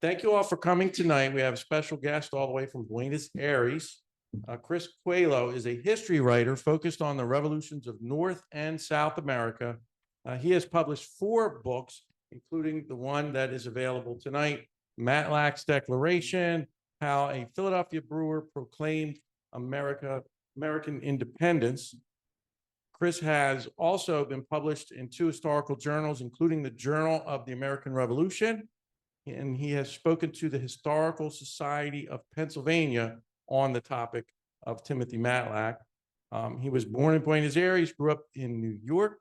Thank you all for coming tonight. We have a special guest all the way from Buenos Aires. Chris Coelho is a history writer focused on the revolutions of North and South America. He has published 4 books, including the one that is available tonight, Matlack's Declaration, How a Philadelphia Brewer Proclaimed American Independence. Chris has also been published in 2 historical journals, including the Journal of the American Revolution, and he has spoken to the Historical Society of Pennsylvania on the topic of Timothy Matlack. He was born in Buenos Aires, grew up in New York.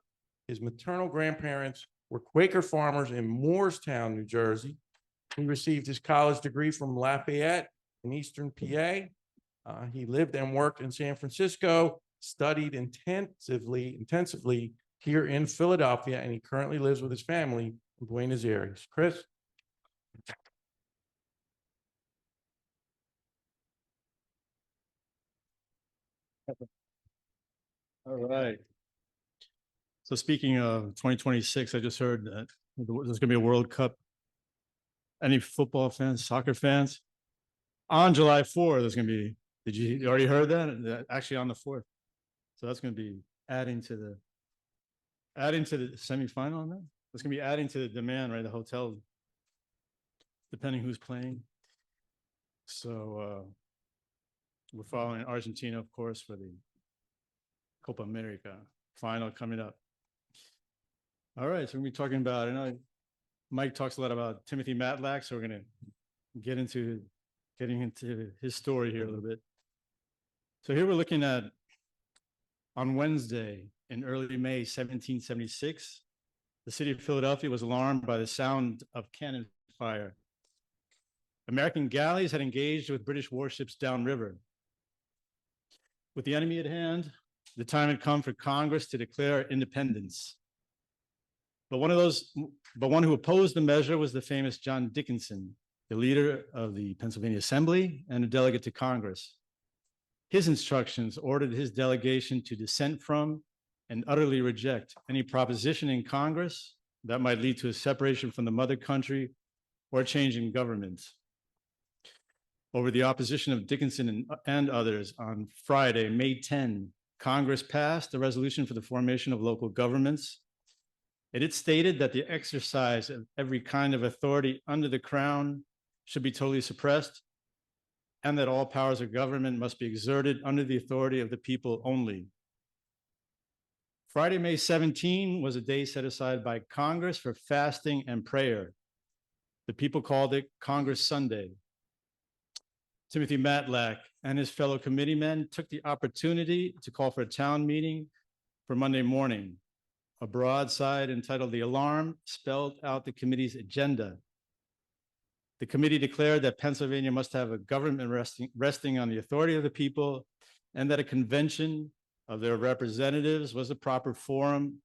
His maternal grandparents were Quaker farmers in Moorestown, New Jersey. He received his college degree from Lafayette in Eastern PA. He lived and worked in San Francisco, studied intensively here in Philadelphia, and he currently lives with his family in Buenos Aires. Chris? All right. So speaking of 2026, I just heard that there's going to be a World Cup. Any football fans, soccer fans? On July 4th, there's going to be, you already heard that? Actually on the 4th. So that's going to be adding to the semifinal on that. It's going to be adding to the demand, right? The hotel, depending who's playing. So we're following Argentina, of course, for the Copa America final coming up. All right, so we're going to be talking about, I know Mike talks a lot about Timothy Matlack, so we're going to getting into his story here a little bit. So here we're looking at, on Wednesday in early May 1776, the city of Philadelphia was alarmed by the sound of cannon fire. American galleys had engaged with British warships downriver. With the enemy at hand, the time had come for Congress to declare independence. But one who opposed the measure was the famous John Dickinson, the leader of the Pennsylvania Assembly and a delegate to Congress. His instructions ordered his delegation to dissent from and utterly reject any proposition in Congress that might lead to a separation from the mother country or a change in government. Over the opposition of Dickinson and others, on Friday, May 10, Congress passed a resolution for the formation of local governments. It stated that the exercise of every kind of authority under the crown should be totally suppressed, and that all powers of government must be exerted under the authority of the people only. Friday, May 17 was a day set aside by Congress for fasting and prayer. The people called it Congress Sunday. Timothy Matlack and his fellow committeemen took the opportunity to call for a town meeting for Monday morning. A broadside entitled "The Alarm" spelled out the committee's agenda. The committee declared that Pennsylvania must have a government resting on the authority of the people, and that a convention of their representatives was the proper forum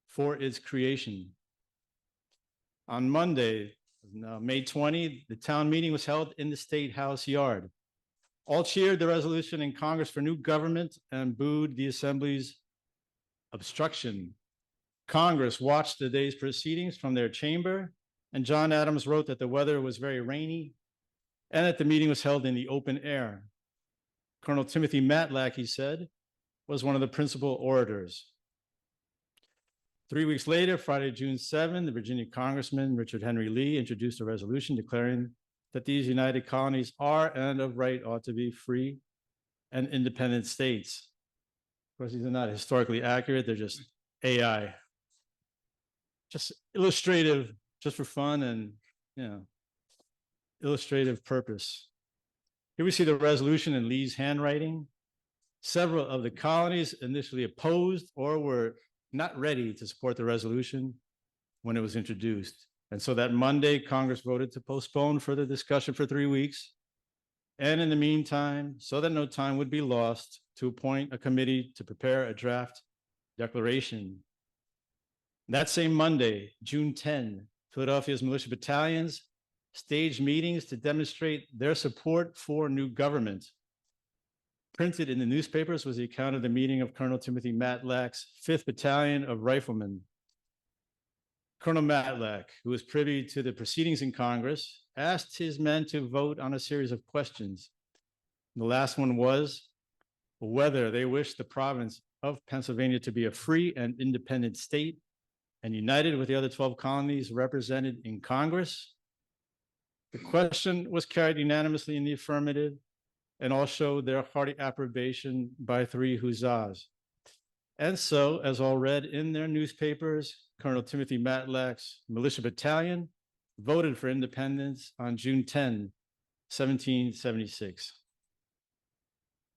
for its creation. On Monday, May 20, the town meeting was held in the State House yard. All cheered the resolution in Congress for new government and booed the Assembly's obstruction. Congress watched the day's proceedings from their chamber, and John Adams wrote that the weather was very rainy and that the meeting was held in the open air. Colonel Timothy Matlack, he said, was one of the principal orators. 3 weeks later, Friday, June 7, the Virginia Congressman Richard Henry Lee introduced a resolution declaring that these united colonies are and of right ought to be free and independent states. Of course, these are not historically accurate, they're just AI. Just illustrative, just for fun and, illustrative purpose. Here we see the resolution in Lee's handwriting. Several of the colonies initially opposed or were not ready to support the resolution when it was introduced. And so that Monday, Congress voted to postpone further discussion for 3 weeks. And in the meantime, so that no time would be lost, to appoint a committee to prepare a draft declaration. That same Monday, June 10, Philadelphia's militia battalions staged meetings to demonstrate their support for new government. Printed in the newspapers was the account of the meeting of Colonel Timothy Matlack's 5th Battalion of Riflemen. Colonel Matlack, who was privy to the proceedings in Congress, asked his men to vote on a series of questions. The last one was whether they wished the province of Pennsylvania to be a free and independent state and united with the other 12 colonies represented in Congress. The question was carried unanimously in the affirmative, and all showed their hearty approbation by 3 huzzas. And so, as all read in their newspapers, Colonel Timothy Matlack's militia battalion voted for independence on June 10, 1776.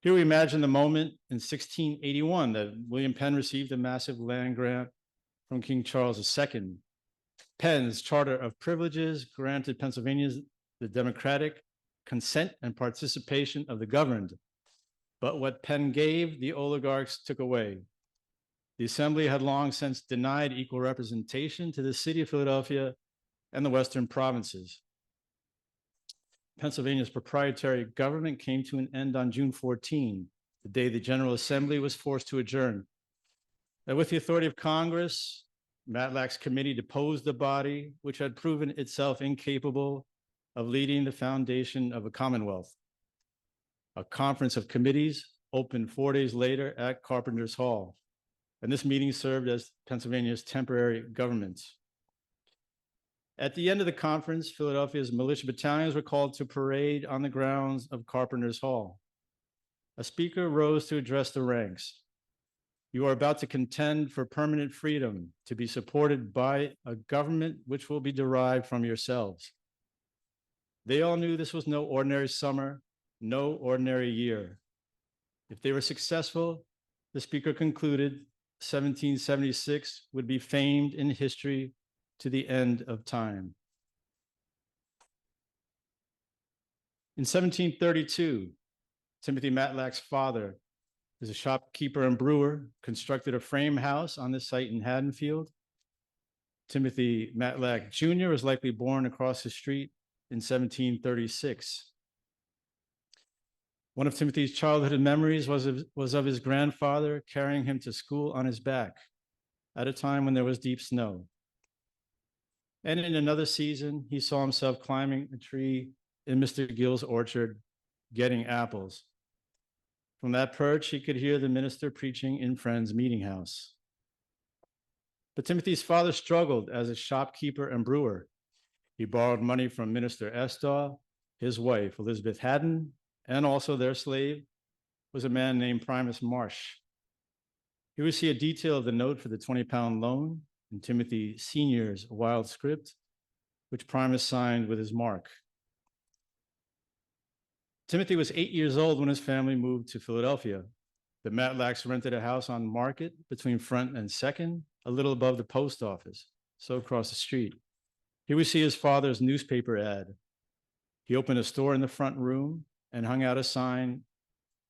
Here we imagine the moment in 1681 that William Penn received a massive land grant from King Charles II. Penn's Charter of Privileges granted Pennsylvanians the democratic consent and participation of the governed. But what Penn gave, the oligarchs took away. The Assembly had long since denied equal representation to the city of Philadelphia and the Western provinces. Pennsylvania's proprietary government came to an end on June 14, the day the General Assembly was forced to adjourn. And with the authority of Congress, Matlack's committee deposed the body, which had proven itself incapable of leading the foundation of a Commonwealth. A conference of committees opened 4 days later at Carpenter's Hall, and this meeting served as Pennsylvania's temporary government. At the end of the conference, Philadelphia's militia battalions were called to parade on the grounds of Carpenter's Hall. A speaker rose to address the ranks. You are about to contend for permanent freedom to be supported by a government which will be derived from yourselves. They all knew this was no ordinary summer, no ordinary year. If they were successful, the speaker concluded, 1776 would be famed in history to the end of time. In 1732, Timothy Matlack's father, who was a shopkeeper and brewer, constructed a frame house on this site in Haddonfield. Timothy Matlack Jr. was likely born across the street in 1736. One of Timothy's childhood memories was of his grandfather carrying him to school on his back at a time when there was deep snow. And in another season, he saw himself climbing a tree in Mr. Gill's orchard, getting apples. From that perch, he could hear the minister preaching in Friends Meeting House. But Timothy's father struggled as a shopkeeper and brewer. He borrowed money from Minister Estaw, his wife, Elizabeth Haddon, and also their slave was a man named Primus Marsh. Here we see a detail of the note for the 20-pound loan in Timothy Sr.'s wild script, which Primus signed with his mark. Timothy was 8 years old when his family moved to Philadelphia. The Matlacks rented a house on Market between Front and Second, a little above the post office, so across the street. Here we see his father's newspaper ad. He opened a store in the front room and hung out a sign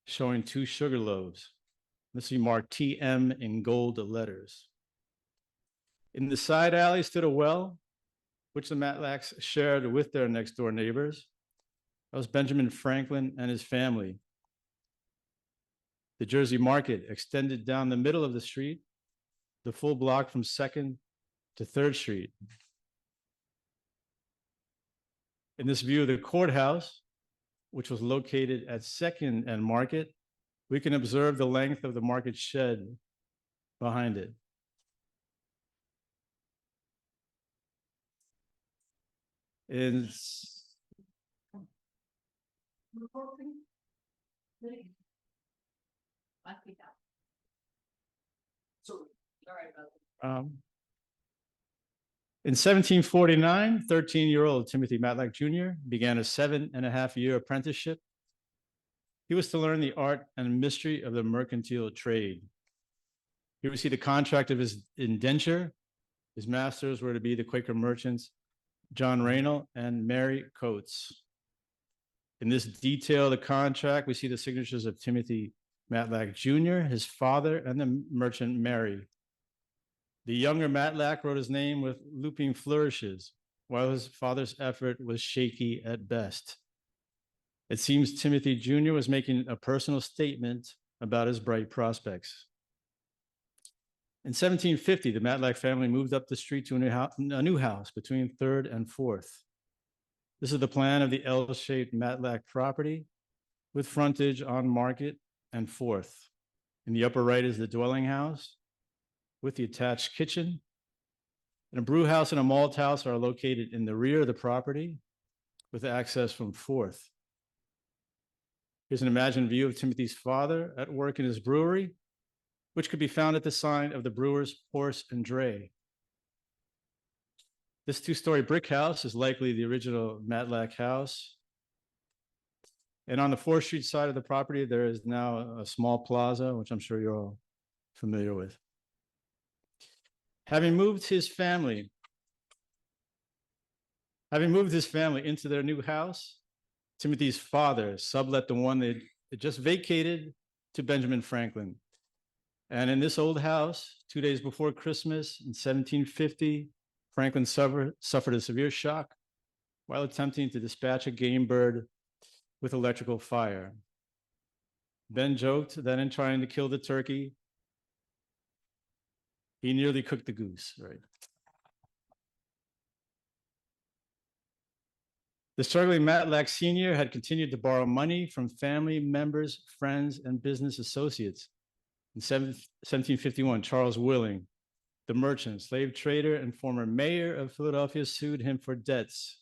showing 2 sugar loaves. This is marked TM in gold letters. In the side alley stood a well, which the Matlacks shared with their next door neighbors. That was Benjamin Franklin and his family. The Jersey Market extended down the middle of the street, the full block from 2nd to 3rd Street. In this view of the courthouse, which was located at 2nd and Market, we can observe the length of the market shed behind it. In In 1749, 13-year-old Timothy Matlack Jr. began a 7.5-year apprenticeship. He was to learn the art and mystery of the mercantile trade. Here we see the contract of his indenture. His masters were to be the Quaker merchants, John Raynal and Mary Coates. In this detail of the contract, we see the signatures of Timothy Matlack Jr., his father, and the merchant Mary. The younger Matlack wrote his name with looping flourishes, while his father's effort was shaky at best. It seems Timothy Jr. was making a personal statement about his bright prospects. In 1750, the Matlack family moved up the street to a new house between 3rd and 4th. This is the plan of the L-shaped Matlack property with frontage on Market and 4th. In the upper right is the dwelling house with the attached kitchen. And a brew house and a malt house are located in the rear of the property with access from 4th. Here's an imagined view of Timothy's father at work in his brewery, which could be found at the sign of the Brewer's Horse and Dray. This 2-story brick house is likely the original Matlack house. And on the 4th Street side of the property, there is now a small plaza, which I'm sure you're all familiar with. Having moved his family into their new house, Timothy's father sublet the one they had just vacated to Benjamin Franklin. And in this old house, 2 days before Christmas in 1750, Franklin suffered a severe shock while attempting to dispatch a game bird with electrical fire. Ben joked that in trying to kill the turkey, he nearly cooked the goose, right? The struggling Matlack Sr. had continued to borrow money from family members, friends, and business associates. In 1751, Charles Willing, the merchant, slave trader, and former mayor of Philadelphia, sued him for debts.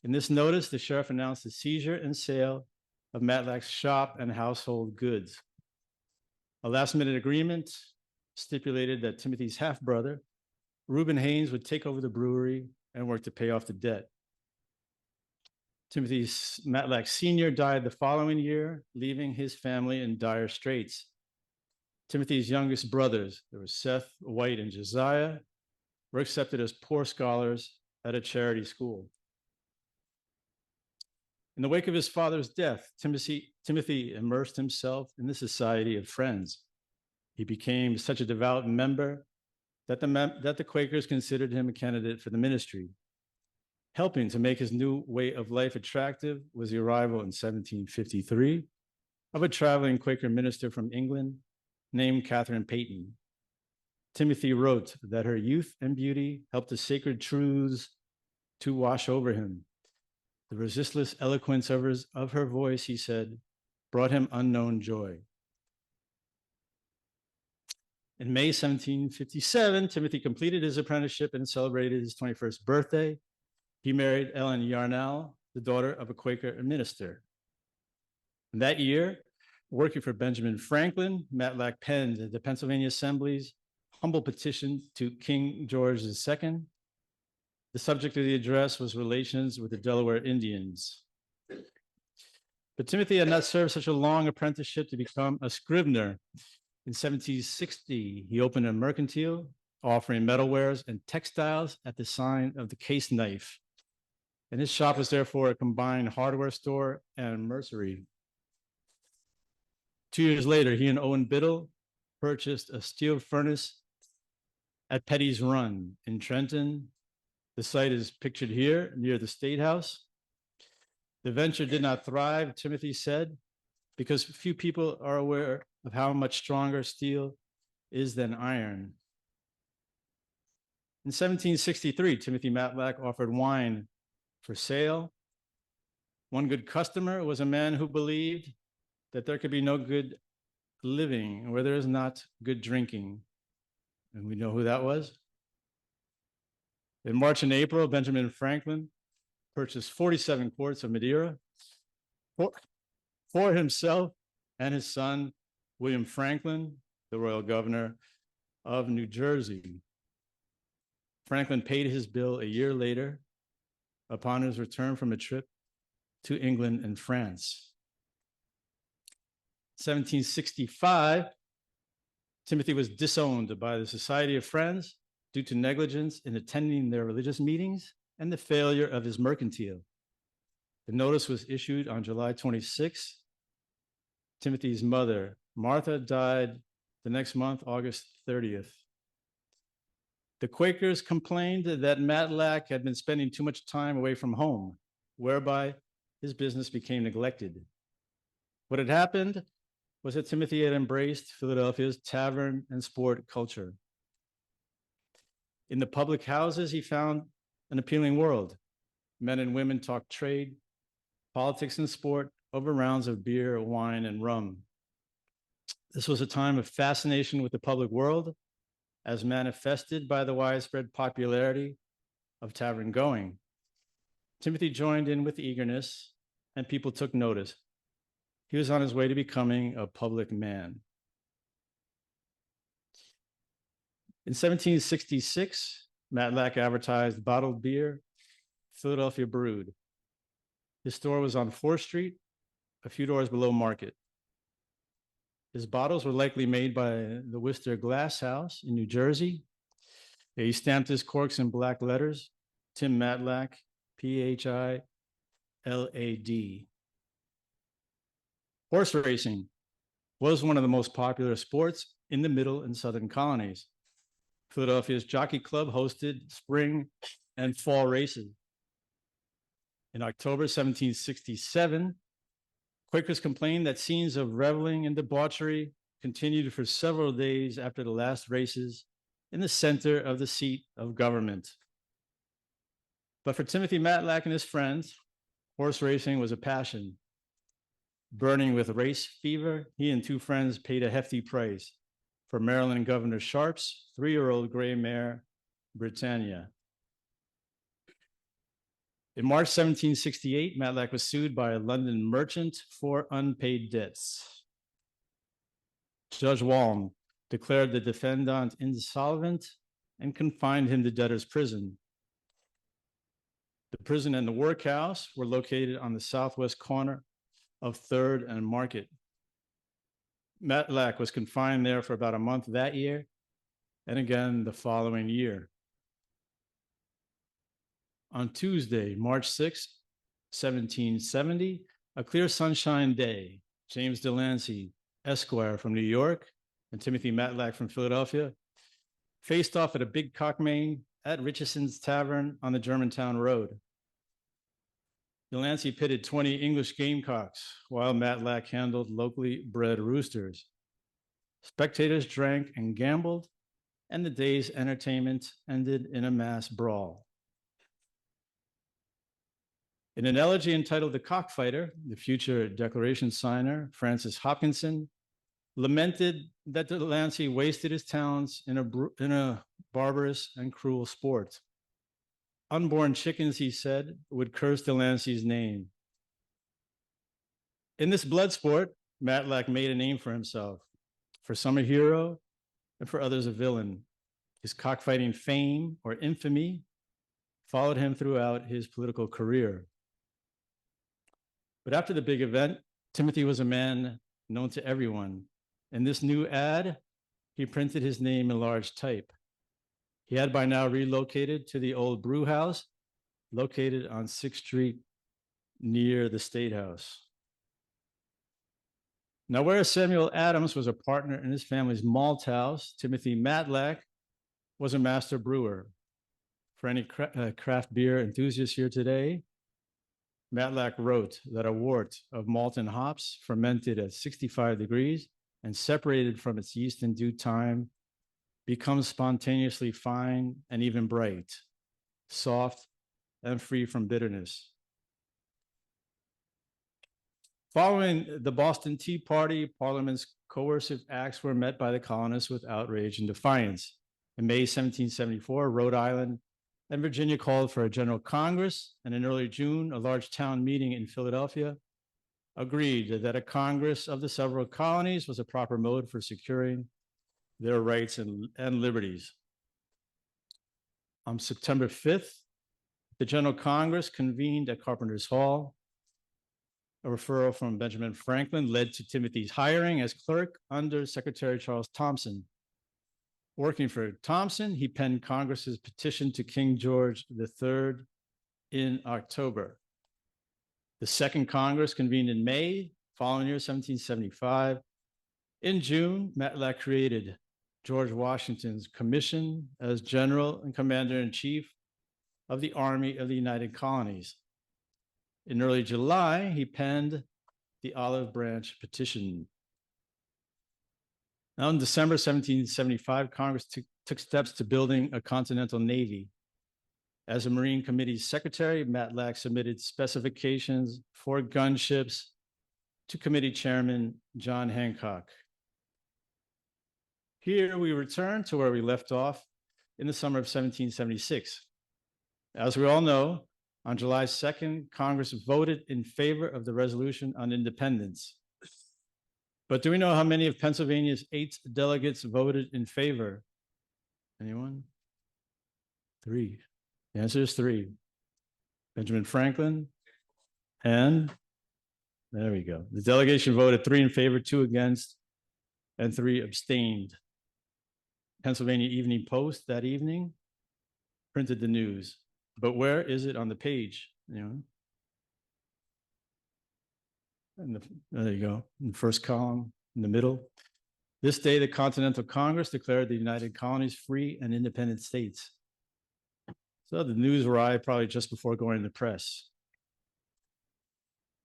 In this notice, the sheriff announced the seizure and sale of Matlack's shop and household goods. A last-minute agreement stipulated that Timothy's half-brother, Reuben Haynes, would take over the brewery and work to pay off the debt. Timothy Matlack Sr. died the following year, leaving his family in dire straits. Timothy's youngest brothers, there were Seth, White, and Josiah, were accepted as poor scholars at a charity school. In the wake of his father's death, Timothy immersed himself in the Society of Friends. He became such a devout member that the Quakers considered him a candidate for the ministry. Helping to make his new way of life attractive was the arrival in 1753 of a traveling Quaker minister from England named Catherine Peyton. Timothy wrote that her youth and beauty helped the sacred truths to wash over him. The resistless eloquence of her voice, he said, brought him unknown joy. In May 1757, Timothy completed his apprenticeship and celebrated his 21st birthday. He married Ellen Yarnell, the daughter of a Quaker minister. And that year, working for Benjamin Franklin, Matlack penned the Pennsylvania Assembly's humble petition to King George II. The subject of the address was relations with the Delaware Indians. But Timothy had not served such a long apprenticeship to become a scrivener. In 1760, he opened a mercantile offering metalwares and textiles at the sign of the Case Knife. And his shop was therefore a combined hardware store and mercery. 2 years later, he and Owen Biddle purchased a steel furnace at Petty's Run in Trenton. The site is pictured here near the State House. The venture did not thrive, Timothy said, because few people are aware of how much stronger steel is than iron. In 1763, Timothy Matlack offered wine for sale. One good customer was a man who believed that there could be no good living where there is not good drinking. And we know who that was. In March and April, Benjamin Franklin purchased 47 quarts of Madeira for himself and his son, William Franklin, the royal governor of New Jersey. Franklin paid his bill a year later upon his return from a trip to England and France. 1765, Timothy was disowned by the Society of Friends due to negligence in attending their religious meetings and the failure of his mercantile. The notice was issued on July 26. Timothy's mother, Martha, died the next month, August 30th. The Quakers complained that Matlack had been spending too much time away from home, whereby his business became neglected. What had happened was that Timothy had embraced Philadelphia's tavern and sport culture. In the public houses, he found an appealing world. Men and women talked trade, politics, and sport over rounds of beer, wine, and rum. This was a time of fascination with the public world, as manifested by the widespread popularity of tavern going. Timothy joined in with eagerness, and people took notice. He was on his way to becoming a public man. In 1766, Matlack advertised bottled beer, Philadelphia brewed. His store was on 4th Street, a few doors below Market. His bottles were likely made by the Worcester Glass House in New Jersey. He stamped his corks in black letters, Tim Matlack, Philad. Horse racing was one of the most popular sports in the middle and southern colonies. Philadelphia's Jockey Club hosted spring and fall races. In October 1767, Quakers complained that scenes of reveling and debauchery continued for several days after the last races in the center of the seat of government. But for Timothy Matlack and his friends, horse racing was a passion. Burning with race fever, he and 2 friends paid a hefty price for Maryland Governor Sharp's 3-year-old gray mare, Britannia. In March 1768, Matlack was sued by a London merchant for unpaid debts. Judge Walm declared the defendant insolvent and confined him to debtor's prison. The prison and the workhouse were located on the southwest corner of 3rd and Market. Matlack was confined there for about a month that year, and again the following year. On Tuesday, March 6, 1770, a clear sunshine day, James Delancey, Esquire from New York, and Timothy Matlack from Philadelphia faced off at a big cockmain at Richardson's Tavern on the Germantown Road. Delancey pitted 20 English gamecocks, while Matlack handled locally bred roosters. Spectators drank and gambled, and the day's entertainment ended in a mass brawl. In an elegy entitled "The Cockfighter," the future Declaration signer, Francis Hopkinson, lamented that Delancey wasted his talents in a barbarous and cruel sport. Unborn chickens, he said, would curse Delancey's name. In this blood sport, Matlack made a name for himself, for some a hero, and for others a villain. His cockfighting fame or infamy followed him throughout his political career. But after the big event, Timothy was a man known to everyone. In this new ad, he printed his name in large type. He had by now relocated to the old brew house located on 6th Street near the State House. Now, whereas Samuel Adams was a partner in his family's malt house, Timothy Matlack was a master brewer. For any craft beer enthusiasts here today, Matlack wrote that a wort of malt and hops fermented at 65 degrees and separated from its yeast in due time becomes spontaneously fine and even bright, soft, and free from bitterness. Following the Boston Tea Party, Parliament's coercive acts were met by the colonists with outrage and defiance. In May 1774, Rhode Island and Virginia called for a general Congress, and in early June, a large town meeting in Philadelphia agreed that a Congress of the several colonies was a proper mode for securing their rights and liberties. On September 5th, the General Congress convened at Carpenter's Hall. A referral from Benjamin Franklin led to Timothy's hiring as clerk under Secretary Charles Thompson. Working for Thompson, he penned Congress's petition to King George III in October. The Second Congress convened in May, following year 1775. In June, Matlack created George Washington's commission as General and Commander-in-Chief of the Army of the United Colonies. In early July, he penned the Olive Branch Petition. Now, in December 1775, Congress took steps to building a continental navy. As a Marine Committee Secretary, Matlack submitted specifications for gunships to Committee Chairman John Hancock. Here we return to where we left off in the summer of 1776. As we all know, on July 2nd, Congress voted in favor of the resolution on independence. But do we know how many of Pennsylvania's 8 delegates voted in favor? Anyone? 3. The answer is 3. Benjamin Franklin and there we go. The delegation voted 3 in favor, 2 against, and 3 abstained. Pennsylvania Evening Post that evening printed the news. But where is it on the page? There you go, in the first column, in the middle. This day, the Continental Congress declared the United Colonies free and independent states. So the news arrived probably just before going to the press.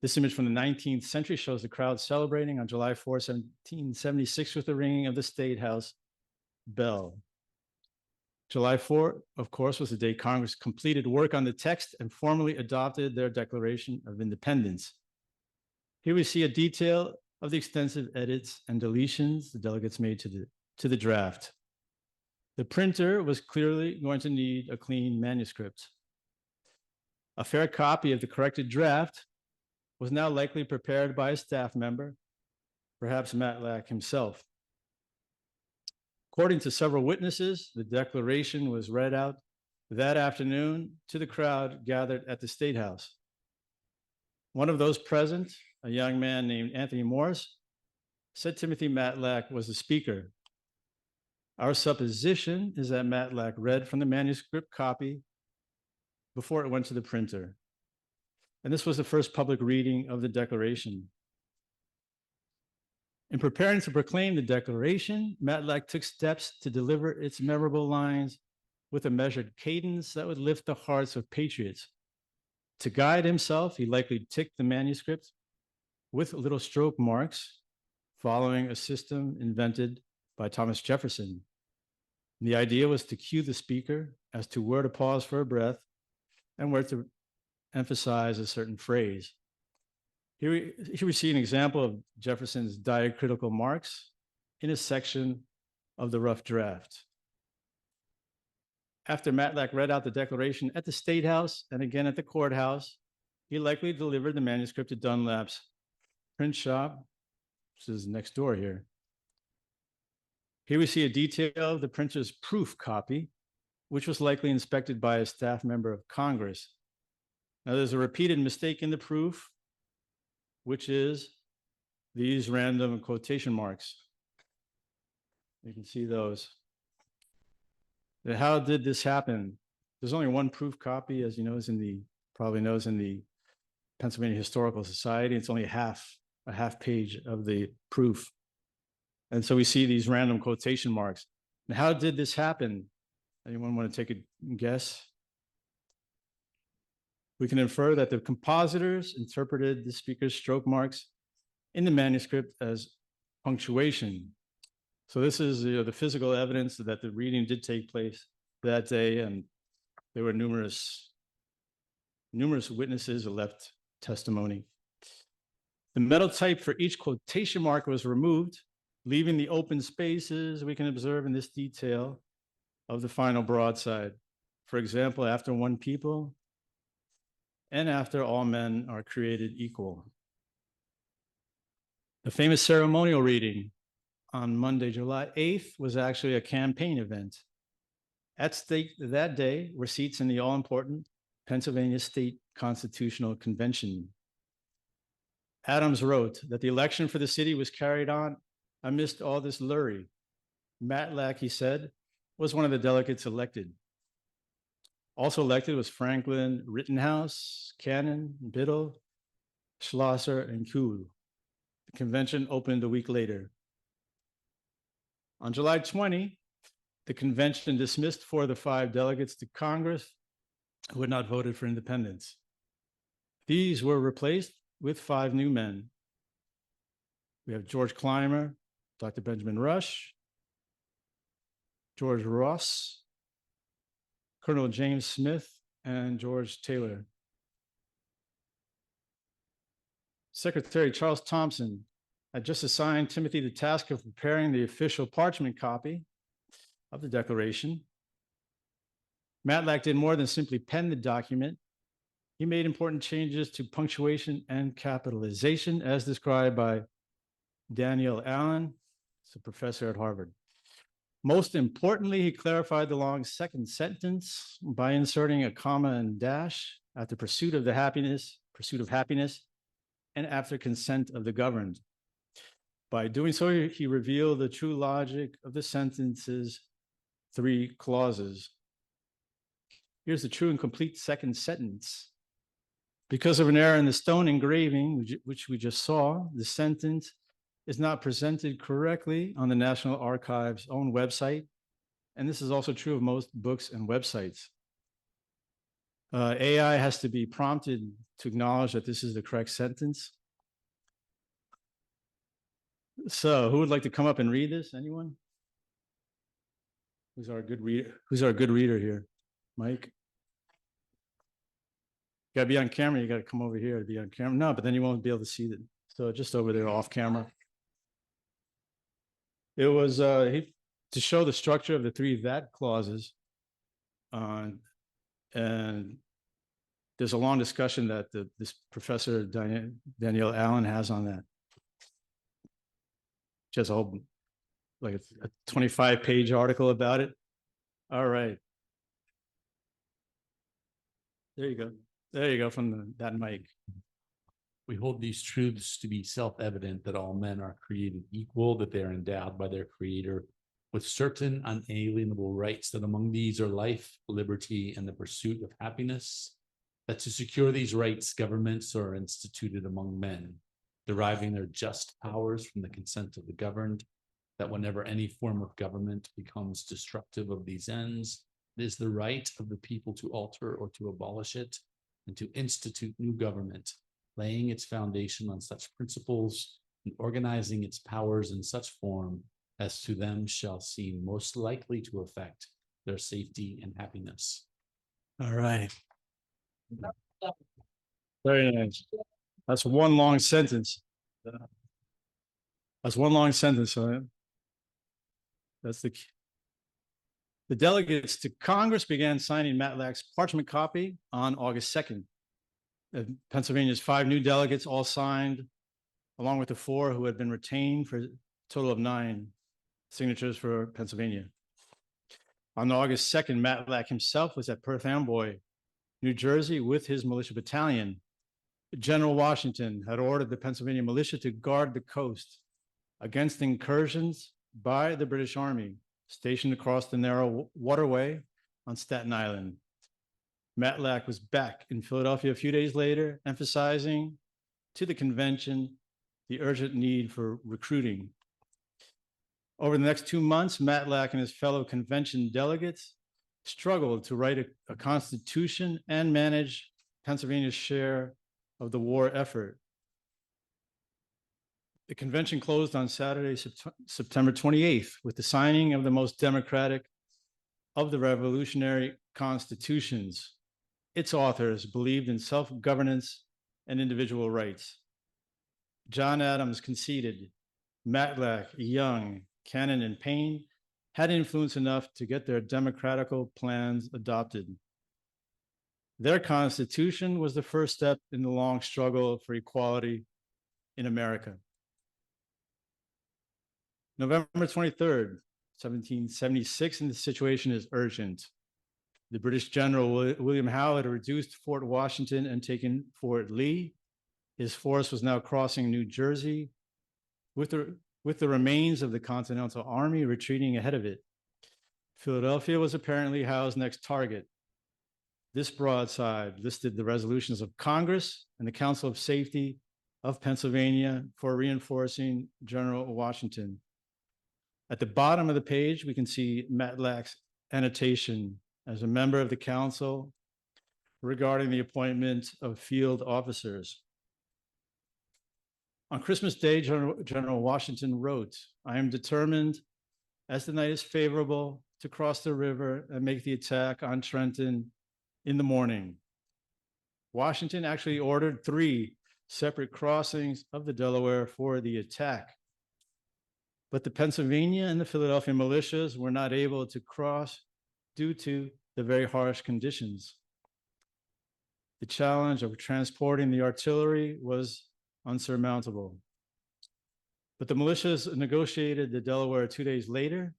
This image from the 19th century shows the crowd celebrating on July 4, 1776 with the ringing of the State House bell. July 4, of course, was the day Congress completed work on the text and formally adopted their Declaration of Independence. Here we see a detail of the extensive edits and deletions the delegates made to the draft. The printer was clearly going to need a clean manuscript. A fair copy of the corrected draft was now likely prepared by a staff member, perhaps Matlack himself. According to several witnesses, the declaration was read out that afternoon to the crowd gathered at the State House. One of those present, a young man named Anthony Morris, said Timothy Matlack was the speaker. Our supposition is that Matlack read from the manuscript copy before it went to the printer. And this was the first public reading of the Declaration. In preparing to proclaim the Declaration, Matlack took steps to deliver its memorable lines with a measured cadence that would lift the hearts of patriots. To guide himself, he likely ticked the manuscript with little stroke marks, following a system invented by Thomas Jefferson. The idea was to cue the speaker as to where to pause for a breath and where to emphasize a certain phrase. Here we see an example of Jefferson's diacritical marks in a section of the rough draft. After Matlack read out the Declaration at the State House and again at the courthouse, he likely delivered the manuscript to Dunlap's print shop, which is next door here. Here we see a detail of the printer's proof copy, which was likely inspected by a staff member of Congress. Now, there's a repeated mistake in the proof, which is these random quotation marks. You can see those. Now, how did this happen? There's only one proof copy, as you know, probably knows in the Pennsylvania Historical Society. It's only a half page of the proof. And so we see these random quotation marks. Now, how did this happen? Anyone want to take a guess? We can infer that the compositors interpreted the speaker's stroke marks in the manuscript as punctuation. So this is the physical evidence that the reading did take place that day, and there were numerous witnesses who left testimony. The metal type for each quotation mark was removed, leaving the open spaces we can observe in this detail of the final broadside. For example, after one people, and after all men are created equal. The famous ceremonial reading on Monday, July 8th was actually a campaign event. At stake that day were seats in the all-important Pennsylvania State Constitutional Convention. Adams wrote that the election for the city was carried on amidst all this lurry. Matlack, he said, was one of the delegates elected. Also elected was Franklin, Rittenhouse, Cannon, Biddle, Schlosser, and Coelho. The convention opened a week later. On July 20, the convention dismissed 4 of the 5 delegates to Congress who had not voted for independence. These were replaced with 5 new men. We have George Clymer, Dr. Benjamin Rush, George Ross, Colonel James Smith, and George Taylor. Secretary Charles Thompson had just assigned Timothy the task of preparing the official parchment copy of the Declaration. Matlack did more than simply pen the document. He made important changes to punctuation and capitalization as described by Daniel Allen, a professor at Harvard. Most importantly, he clarified the long second sentence by inserting a comma and dash after pursuit of happiness, and after consent of the governed. By doing so, he revealed the true logic of the sentence's three clauses. Here's the true and complete second sentence. Because of an error in the stone engraving, which we just saw, the sentence is not presented correctly on the National Archives' own website. And this is also true of most books and websites. AI has to be prompted to acknowledge that this is the correct sentence. So who would like to come up and read this? Anyone? Who's our good reader? Who's our good reader here? Mike? Got to be on camera. You got to come over here to be on camera. No, but then you won't be able to see it. So just over there off camera. It was to show the structure of the three VAT clauses. And there's a long discussion that this professor, Danielle Allen, has on that. She has a whole, like a 25-page article about it. All right. There you go. There you go from that mic. We hold these truths to be self-evident that all men are created equal, that they are endowed by their creator with certain unalienable rights, that among these are life, liberty, and the pursuit of happiness, that to secure these rights, governments are instituted among men, deriving their just powers from the consent of the governed, that whenever any form of government becomes destructive of these ends, it is the right of the people to alter or to abolish it, and to institute new government, laying its foundation on such principles and organizing its powers in such form as to them shall seem most likely to affect their safety and happiness. All right. Very nice. That's one long sentence. That's one long sentence. That's the delegates to Congress began signing Matlack's parchment copy on August 2nd. Pennsylvania's 5 new delegates all signed, along with the 4 who had been retained, for a total of 9 signatures for Pennsylvania. On August 2nd, Matlack himself was at Perth Amboy, New Jersey, with his militia battalion. General Washington had ordered the Pennsylvania militia to guard the coast against incursions by the British Army stationed across the narrow waterway on Staten Island. Matlack was back in Philadelphia a few days later, emphasizing to the convention the urgent need for recruiting. Over the next 2 months, Matlack and his fellow convention delegates struggled to write a constitution and manage Pennsylvania's share of the war effort. The convention closed on Saturday, September 28th, with the signing of the most democratic of the revolutionary constitutions. Its authors believed in self-governance and individual rights. John Adams conceded Matlack, Young, Cannon, and Payne had influence enough to get their democratical plans adopted. Their constitution was the first step in the long struggle for equality in America. November 23rd, 1776, and the situation is urgent. The British General William Howe had reduced Fort Washington and taken Fort Lee. His force was now crossing New Jersey with the remains of the Continental Army retreating ahead of it. Philadelphia was apparently Howe's next target. This broadside listed the resolutions of Congress and the Council of Safety of Pennsylvania for reinforcing General Washington. At the bottom of the page, we can see Matlack's annotation as a member of the council regarding the appointment of field officers. On Christmas Day, General Washington wrote, "I am determined, as the night is favorable, to cross the river and make the attack on Trenton in the morning." Washington actually ordered 3 separate crossings of the Delaware for the attack. But the Pennsylvania and the Philadelphia militias were not able to cross due to the very harsh conditions. The challenge of transporting the artillery was unsurmountable. But the militias negotiated the Delaware 2 days later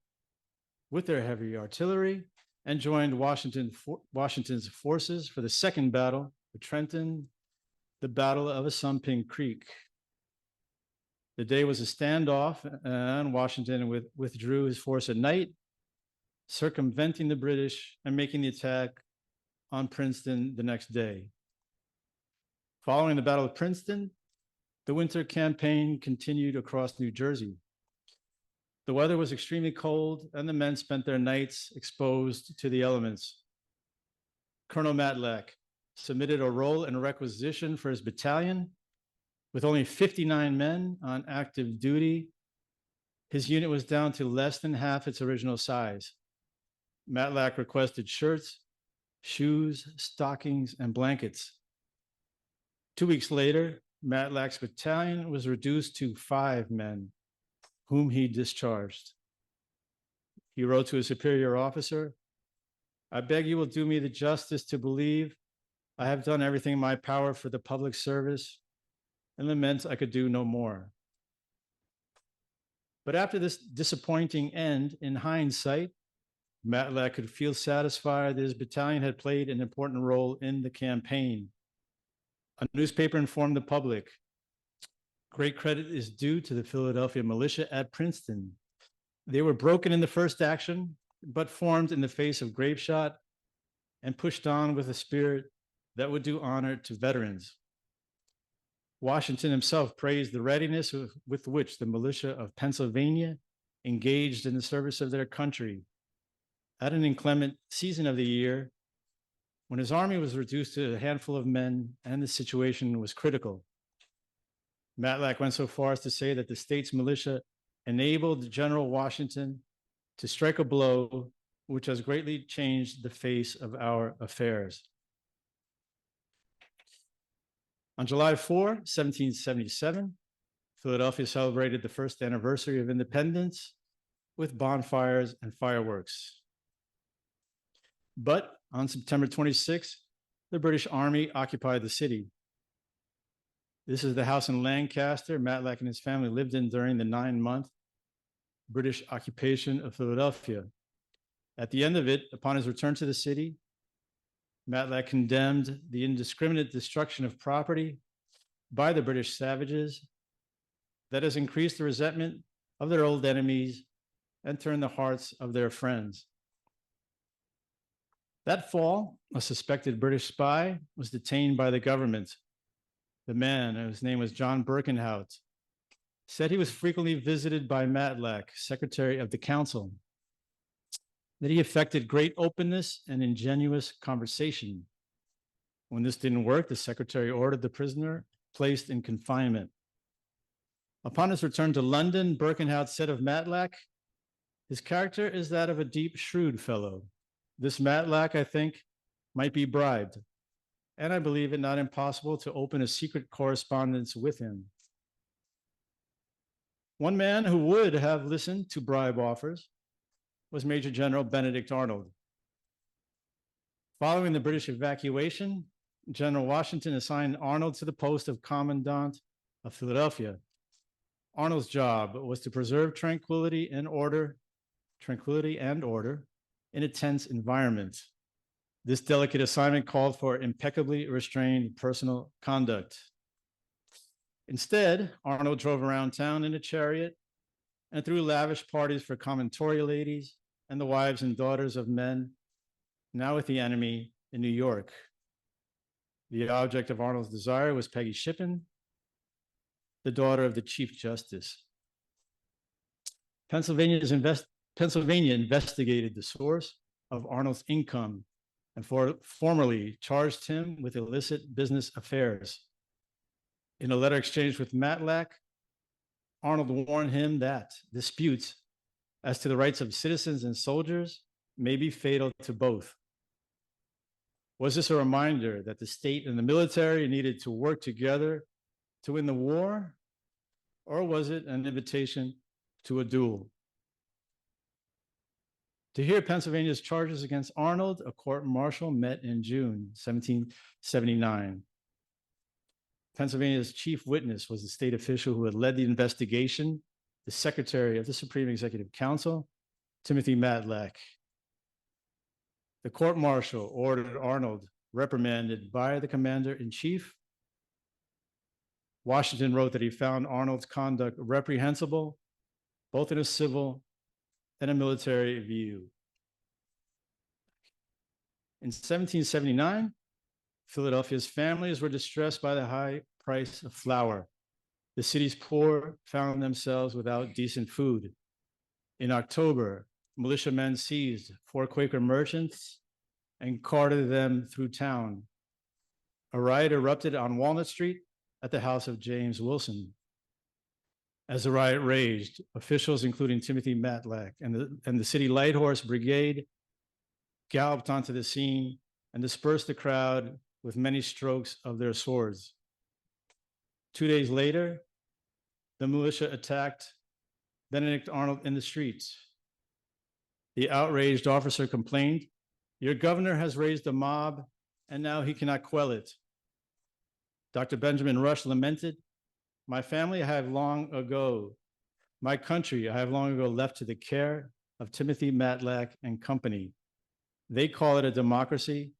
with their heavy artillery and joined Washington's forces for the second battle of Trenton, the Battle of Assunpink Creek. The day was a standoff, and Washington withdrew his force at night, circumventing the British and making the attack on Princeton the next day. Following the Battle of Princeton, the winter campaign continued across New Jersey. The weather was extremely cold, and the men spent their nights exposed to the elements. Colonel Matlack submitted a roll and requisition for his battalion. With only 59 men on active duty, his unit was down to less than half its original size. Matlack requested shirts, shoes, stockings, and blankets. 2 weeks later, Matlack's battalion was reduced to 5 men, whom he discharged. He wrote to his superior officer, "I beg you will do me the justice to believe I have done everything in my power for the public service and lament I could do no more." But after this disappointing end, in hindsight, Matlack could feel satisfied that his battalion had played an important role in the campaign. A newspaper informed the public, "Great credit is due to the Philadelphia militia at Princeton. They were broken in the first action, but formed in the face of grapeshot and pushed on with a spirit that would do honor to veterans." Washington himself praised the readiness with which the militia of Pennsylvania engaged in the service of their country at an inclement season of the year when his army was reduced to a handful of men and the situation was critical. Matlack went so far as to say that the state's militia enabled General Washington to strike a blow which has greatly changed the face of our affairs. On July 4, 1777, Philadelphia celebrated the first anniversary of independence with bonfires and fireworks. But on September 26, the British Army occupied the city. This is the house in Lancaster Matlack and his family lived in during the 9-month British occupation of Philadelphia. At the end of it, upon his return to the city, Matlack condemned the indiscriminate destruction of property by the British savages that has increased the resentment of their old enemies and turned the hearts of their friends. That fall, a suspected British spy was detained by the government. The man, whose name was John Birkenhout, said he was frequently visited by Matlack, Secretary of the Council, that he affected great openness and ingenuous conversation. When this didn't work, the secretary ordered the prisoner placed in confinement. Upon his return to London, Birkenhout said of Matlack, "His character is that of a deep, shrewd fellow. This Matlack, I think, might be bribed, and I believe it not impossible to open a secret correspondence with him." One man who would have listened to bribe offers was Major General Benedict Arnold. Following the British evacuation, General Washington assigned Arnold to the post of Commandant of Philadelphia. Arnold's job was to preserve tranquility and order in a tense environment. This delicate assignment called for impeccably restrained personal conduct. Instead, Arnold drove around town in a chariot and threw lavish parties for common ladies and the wives and daughters of men now with the enemy in New York. The object of Arnold's desire was Peggy Shippen, the daughter of the Chief Justice. Pennsylvania investigated the source of Arnold's income and formally charged him with illicit business affairs. In a letter exchanged with Matlack, Arnold warned him that disputes as to the rights of citizens and soldiers may be fatal to both. Was this a reminder that the state and the military needed to work together to win the war, or was it an invitation to a duel? To hear Pennsylvania's charges against Arnold, a court-martial met in June 1779. Pennsylvania's chief witness was the state official who had led the investigation, the Secretary of the Supreme Executive Council, Timothy Matlack. The court-martial ordered Arnold reprimanded by the commander-in-chief. Washington wrote that he found Arnold's conduct reprehensible, both in a civil and a military view. In 1779, Philadelphia's families were distressed by the high price of flour. The city's poor found themselves without decent food. In October, militiamen seized 4 Quaker merchants and carted them through town. A riot erupted on Walnut Street at the house of James Wilson. As the riot raged, officials, including Timothy Matlack and the city light horse brigade, galloped onto the scene and dispersed the crowd with many strokes of their swords. 2 days later, the militia attacked Benedict Arnold in the streets. The outraged officer complained, "Your governor has raised a mob, and now he cannot quell it." Dr. Benjamin Rush lamented, "My family I have long ago, my country I have long ago left to the care of Timothy Matlack and company. They call it a democracy.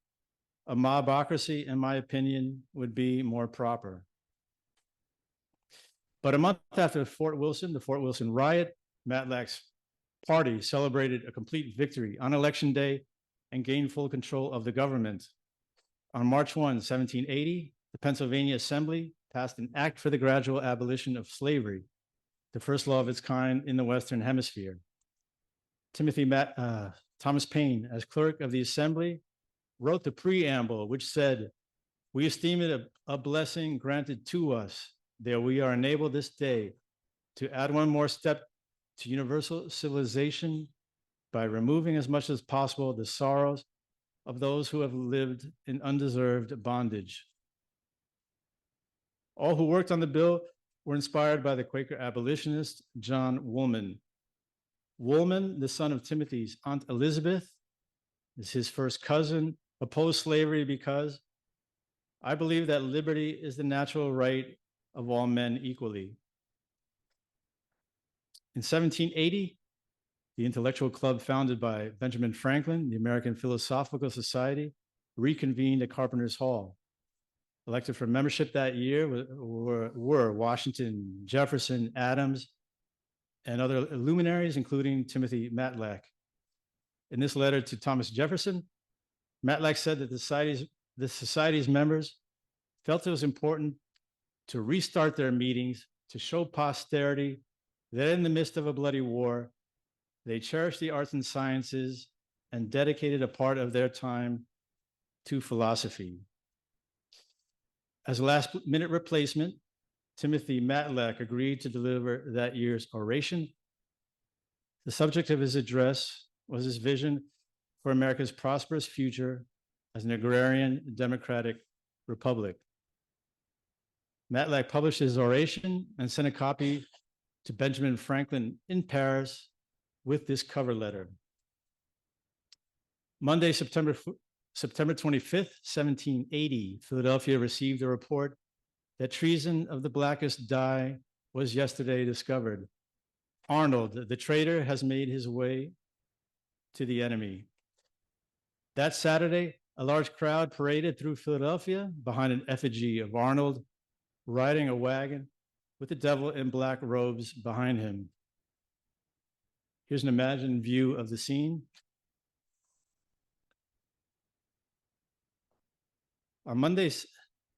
A mobocracy, in my opinion, would be more proper." But a month after the Fort Wilson riot, Matlack's party celebrated a complete victory on Election Day and gained full control of the government. On March 1, 1780, the Pennsylvania Assembly passed an act for the gradual abolition of slavery, the first law of its kind in the Western Hemisphere. Thomas Paine, as clerk of the Assembly, wrote the preamble, which said, "We esteem it a blessing granted to us that we are enabled this day to add one more step to universal civilization by removing as much as possible the sorrows of those who have lived in undeserved bondage." All who worked on the bill were inspired by the Quaker abolitionist John Woolman. Woolman, the son of Timothy's Aunt Elizabeth, is his first cousin, opposed slavery because "I believe that liberty is the natural right of all men equally." In 1780, the intellectual club founded by Benjamin Franklin, the American Philosophical Society, reconvened at Carpenter's Hall. Elected for membership that year were Washington, Jefferson, Adams, and other luminaries, including Timothy Matlack. In this letter to Thomas Jefferson, Matlack said that the society's members felt it was important to restart their meetings to show posterity that in the midst of a bloody war, they cherished the arts and sciences and dedicated a part of their time to philosophy. As a last-minute replacement, Timothy Matlack agreed to deliver that year's oration. The subject of his address was his vision for America's prosperous future as an agrarian democratic republic. Matlack published his oration and sent a copy to Benjamin Franklin in Paris with this cover letter. Monday, September 25th, 1780, Philadelphia received a report that treason of the blackest dye was yesterday discovered. Arnold, the traitor, has made his way to the enemy. That Saturday, a large crowd paraded through Philadelphia behind an effigy of Arnold, riding a wagon with the devil in black robes behind him. Here's an imagined view of the scene. On Mondays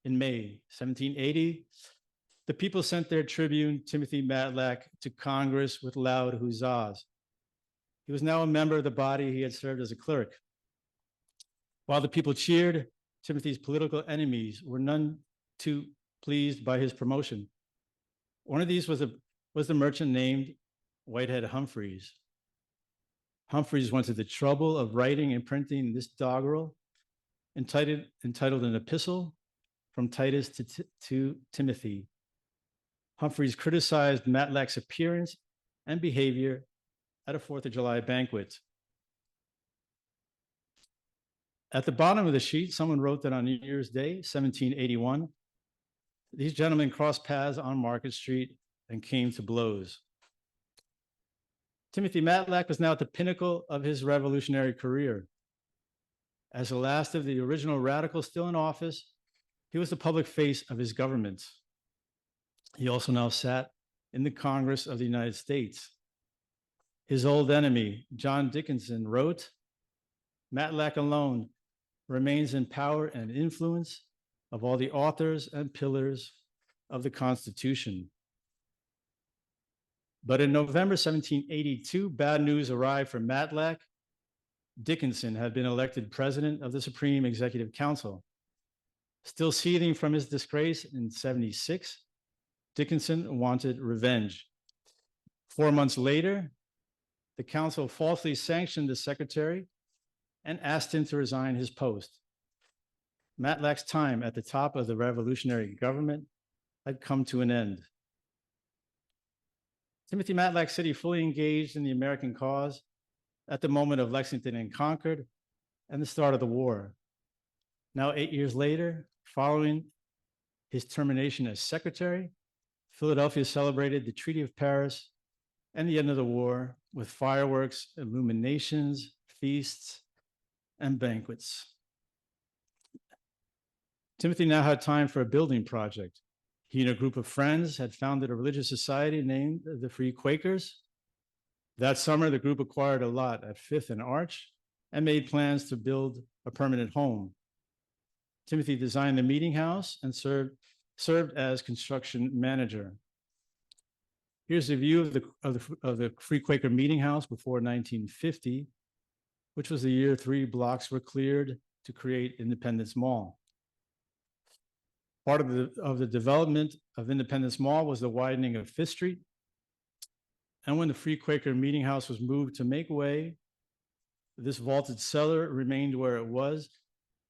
in May 1780, the people sent their tribune, Timothy Matlack, to Congress with loud huzzas. He was now a member of the body he had served as a clerk. While the people cheered, Timothy's political enemies were none too pleased by his promotion. One of these was the merchant named Whitehead Humphreys. Humphreys went to the trouble of writing and printing this doggerel entitled An Epistle from Titus to Timothy. Humphreys criticized Matlack's appearance and behavior at a 4th of July banquet. At the bottom of the sheet, someone wrote that on New Year's Day, 1781, these gentlemen crossed paths on Market Street and came to blows. Timothy Matlack was now at the pinnacle of his revolutionary career. As the last of the original radicals still in office, he was the public face of his government. He also now sat in the Congress of the United States. His old enemy, John Dickinson, wrote, "Matlack alone remains in power and influence of all the authors and pillars of the Constitution." But in November 1782, bad news arrived for Matlack. Dickinson had been elected president of the Supreme Executive Council. Still seething from his disgrace in 76, Dickinson wanted revenge. 4 months later, the council falsely sanctioned the secretary and asked him to resign his post. Matlack's time at the top of the revolutionary government had come to an end. Timothy Matlack said he fully engaged in the American cause at the moment of Lexington and Concord and the start of the war. Now, 8 years later, following his termination as secretary, Philadelphia celebrated the Treaty of Paris and the end of the war with fireworks, illuminations, feasts, and banquets. Timothy now had time for a building project. He and a group of friends had founded a religious society named the Free Quakers. That summer, the group acquired a lot at 5th and Arch and made plans to build a permanent home. Timothy designed the meeting house and served as construction manager. Here's a view of the Free Quaker Meeting House before 1950, which was the year 3 blocks were cleared to create Independence Mall. Part of the development of Independence Mall was the widening of 5th Street. And when the Free Quaker Meeting House was moved to make way, this vaulted cellar remained where it was,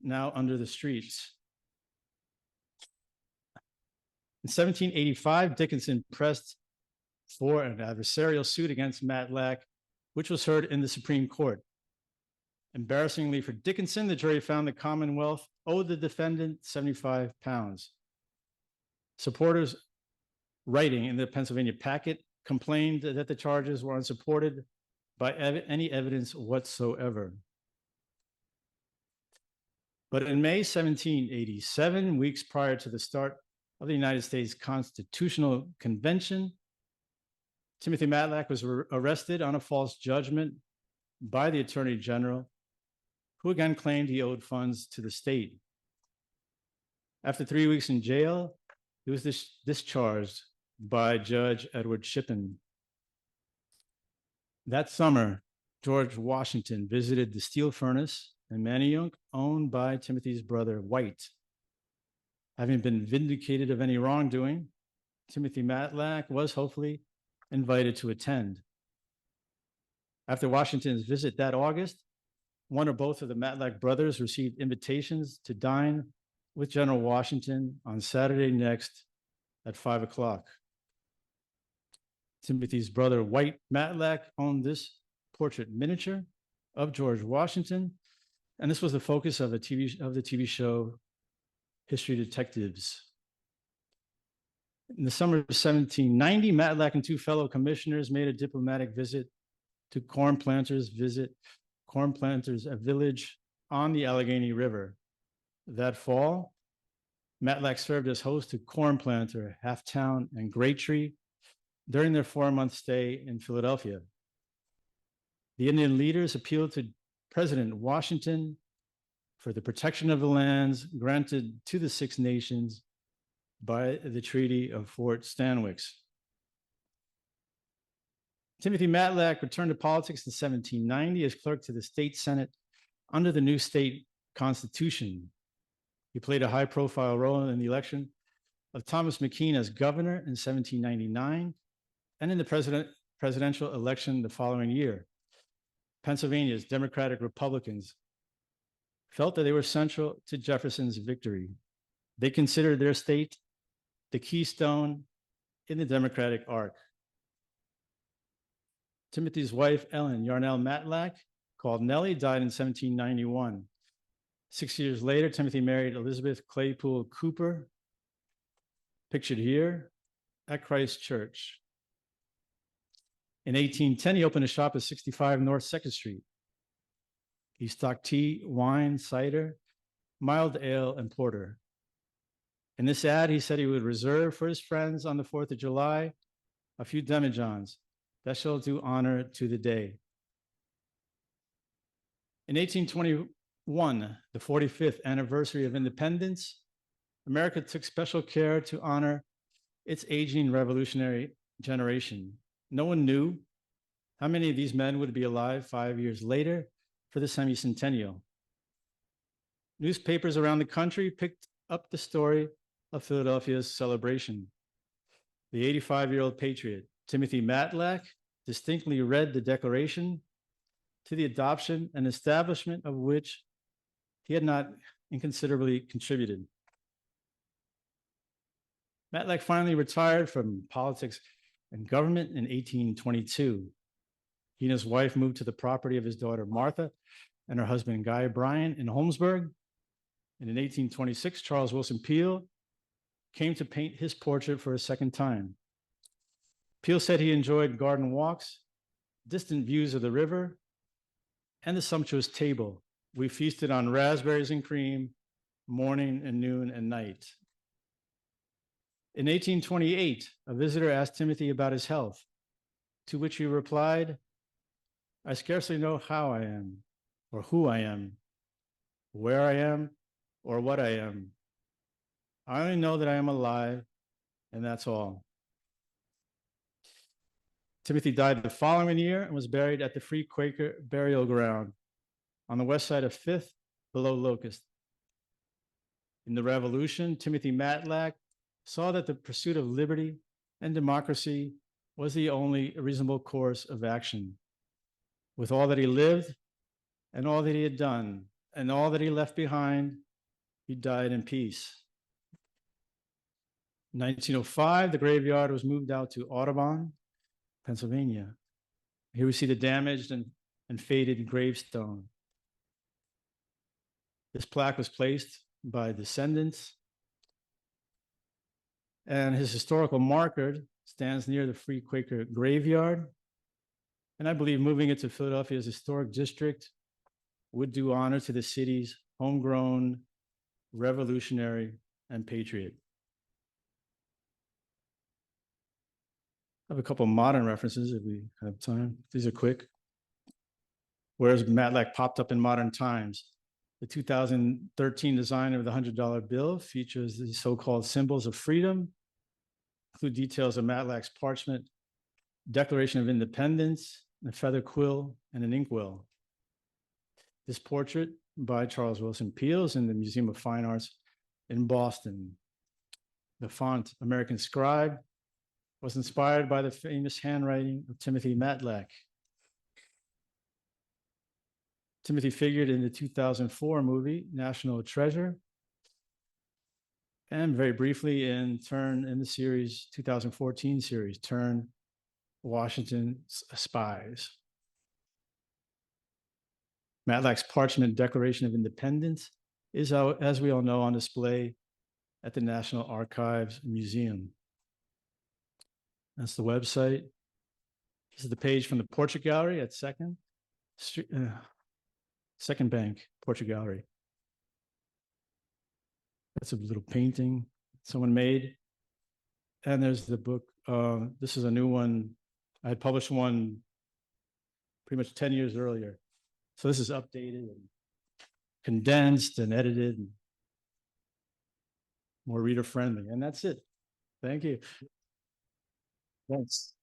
now under the streets. In 1785, Dickinson pressed for an adversarial suit against Matlack, which was heard in the Supreme Court. Embarrassingly for Dickinson, the jury found the Commonwealth owed the defendant £75. Supporters writing in the Pennsylvania Packet complained that the charges were unsupported by any evidence whatsoever. But in May 1787, weeks prior to the start of the United States Constitutional Convention, Timothy Matlack was arrested on a false judgment by the Attorney General, who again claimed he owed funds to the state. After 3 weeks in jail, he was discharged by Judge Edward Shippen. That summer, George Washington visited the steel furnace in Manayunk, owned by Timothy's brother, White. Having been vindicated of any wrongdoing, Timothy Matlack was hopefully invited to attend. After Washington's visit that August, one or both of the Matlack brothers received invitations to dine with General Washington on Saturday next at 5 o'clock. Timothy's brother, White Matlack, owned this portrait miniature of George Washington, and this was the focus of the TV show History Detectives. In the summer of 1790, Matlack and 2 fellow commissioners made a diplomatic visit to Corn Planters, a village on the Allegheny River. That fall, Matlack served as host to Corn Planter, Halftown, and Great Tree during their 4-month stay in Philadelphia. The Indian leaders appealed to President Washington for the protection of the lands granted to the 6 nations by the Treaty of Fort Stanwix. Timothy Matlack returned to politics in 1790 as clerk to the state Senate under the new state constitution. He played a high-profile role in the election of Thomas McKean as governor in 1799 and in the presidential election the following year. Pennsylvania's Democratic Republicans felt that they were central to Jefferson's victory. They considered their state the keystone in the Democratic arc. Timothy's wife, Ellen Yarnell Matlack, called Nellie, died in 1791. 6 years later, Timothy married Elizabeth Claypool Cooper, pictured here, at Christ Church. In 1810, he opened a shop at 65 North 2nd Street. He stocked tea, wine, cider, mild ale, and porter. In this ad, he said he would reserve for his friends on the 4th of July a few demijohns that shall do honor to the day. In 1821, the 45th anniversary of independence, America took special care to honor its aging revolutionary generation. No one knew how many of these men would be alive 5 years later for the semi-centennial. Newspapers around the country picked up the story of Philadelphia's celebration. The 85-year-old patriot, Timothy Matlack, distinctly read the Declaration, to the adoption and establishment of which he had not inconsiderably contributed. Matlack finally retired from politics and government in 1822. He and his wife moved to the property of his daughter Martha and her husband Guy Bryan in Holmesburg. And in 1826, Charles Wilson Peale came to paint his portrait for a second time. Peale said he enjoyed garden walks, distant views of the river, and the sumptuous table. We feasted on raspberries and cream, morning and noon and night. In 1828, a visitor asked Timothy about his health, to which he replied, "I scarcely know how I am, or who I am, where I am, or what I am. I only know that I am alive, and that's all." Timothy died the following year and was buried at the Free Quaker Burial Ground on the west side of 5th, below Locust. In the Revolution, Timothy Matlack saw that the pursuit of liberty and democracy was the only reasonable course of action. With all that he lived and all that he had done and all that he left behind, he died in peace. In 1905, the graveyard was moved out to Audubon, Pennsylvania. Here we see the damaged and faded gravestone. This plaque was placed by descendants, and his historical marker stands near the Free Quaker graveyard. And I believe moving it to Philadelphia's historic district would do honor to the city's homegrown revolutionary and patriot. I have a couple of modern references if we have time. These are quick. Whereas Matlack popped up in modern times, the 2013 design of the $100 bill features the so-called symbols of freedom, include details of Matlack's parchment, Declaration of Independence, a feather quill, and an inkwell. This portrait by Charles Wilson Peale is in the Museum of Fine Arts in Boston. The font, American Scribe, was inspired by the famous handwriting of Timothy Matlack. Timothy figured in the 2004 movie, National Treasure, and very briefly in the series, 2014 series, Turn Washington's Spies. Matlack's parchment Declaration of Independence is, as we all know, on display at the National Archives Museum. That's the website. This is the page from the Portrait Gallery at Second Bank Portrait Gallery. That's a little painting someone made. And there's the book. This is a new one. I had published one pretty much 10 years earlier. So this is updated and condensed and edited and more reader friendly. And that's it. Thank you. Thanks.